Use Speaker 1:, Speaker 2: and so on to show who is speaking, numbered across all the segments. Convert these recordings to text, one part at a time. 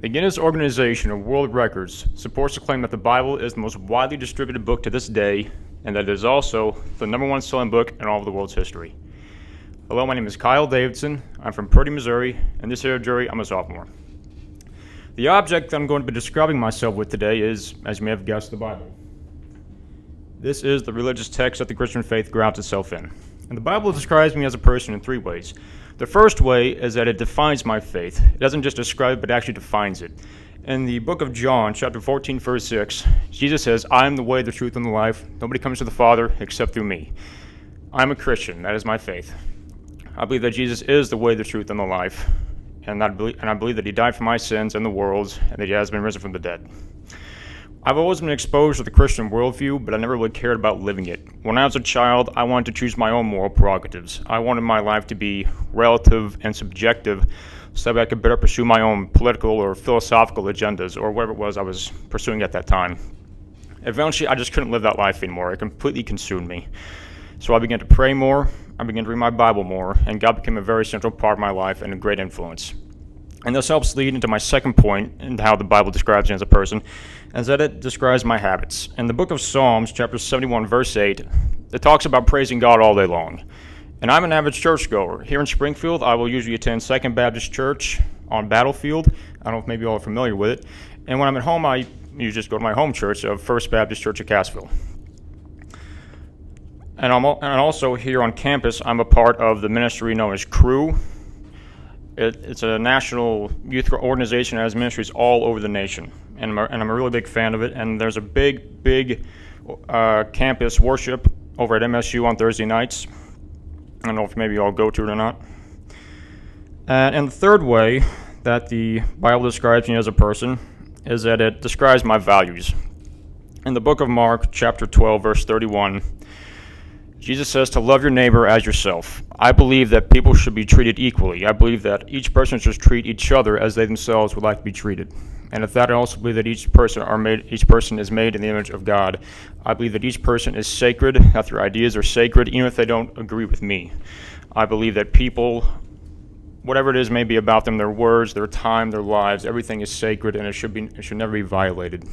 Speaker 1: The Guinness Organization of World Records supports the claim that the Bible is the most widely distributed book to this day, and that it is also the #1 selling book in all of the world's history. Hello, my name is Kyle Davidson. I'm from Purdy, Missouri, and this here jury, I'm a sophomore. The object that I'm going to be describing myself with today is, as you may have guessed, the Bible. This is the religious text that the Christian faith grounds itself in. And the Bible describes me as a person in three ways. The first way is that it defines my faith. It doesn't just describe it, but actually defines it. In the book of John, chapter 14, verse 6, Jesus says, I am the way, the truth, and the life. Nobody comes to the Father except through me. I'm a Christian. That is my faith. I believe that Jesus is the way, the truth, and the life. And I believe that he died for my sins and the world's, and that he has been risen from the dead. I've always been exposed to the Christian worldview, but I never really cared about living it. When I was a child, I wanted to choose my own moral prerogatives. I wanted my life to be relative and subjective so that I could better pursue my own political or philosophical agendas or whatever it was I was pursuing at that time. Eventually, I just couldn't live that life anymore. It completely consumed me. So I began to pray more, I began to read my Bible more, and God became a very central part of my life and a great influence. And this helps lead into my second point into how the Bible describes me as a person, is that it describes my habits. In the book of Psalms, chapter 71, verse 8, it talks about praising God all day long. And I'm an avid churchgoer. Here in Springfield, I will usually attend Second Baptist Church on Battlefield. I don't know if maybe you all are familiar with it. And when I'm at home, I usually just go to my home church of First Baptist Church of Cassville. And also here on campus, I'm a part of the ministry known as Crew. It's a national youth organization that has ministries all over the nation, and I'm a really big fan of it. And there's a big campus worship over at MSU on Thursday nights. I don't know if maybe you all go to it or not. And the third way that the Bible describes me as a person is that it describes my values. In the book of Mark, chapter 12, verse 31, Jesus says to love your neighbor as yourself. I believe that people should be treated equally. I believe that each person should treat each other as they themselves would like to be treated. And if that, I also believe that each person is made in the image of God. I believe that each person is sacred, that their ideas are sacred, even if they don't agree with me. I believe that people, whatever it is may be about them, their words, their time, their lives, everything is sacred, and it should never be violated.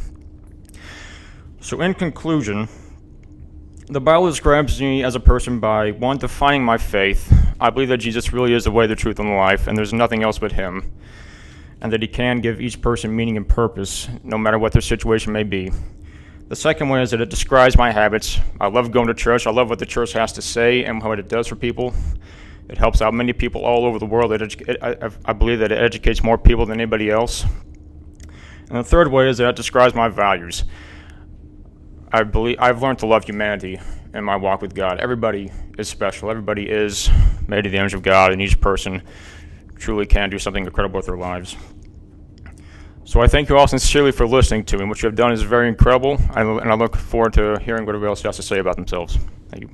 Speaker 1: So in conclusion, the Bible describes me as a person by, one, defining my faith. I believe that Jesus really is the way, the truth, and the life, and there's nothing else but him, and that he can give each person meaning and purpose, no matter what their situation may be. The second way is that it describes my habits. I love going to church. I love what the church has to say and what it does for people. It helps out many people all over the world. I believe that it educates more people than anybody else. And the third way is that it describes my values. I believe I've learned to love humanity in my walk with God. Everybody is special. Everybody is made in the image of God, and each person truly can do something incredible with their lives. So I thank you all sincerely for listening to me. What you have done is very incredible, and I look forward to hearing what everybody else has to say about themselves. Thank you.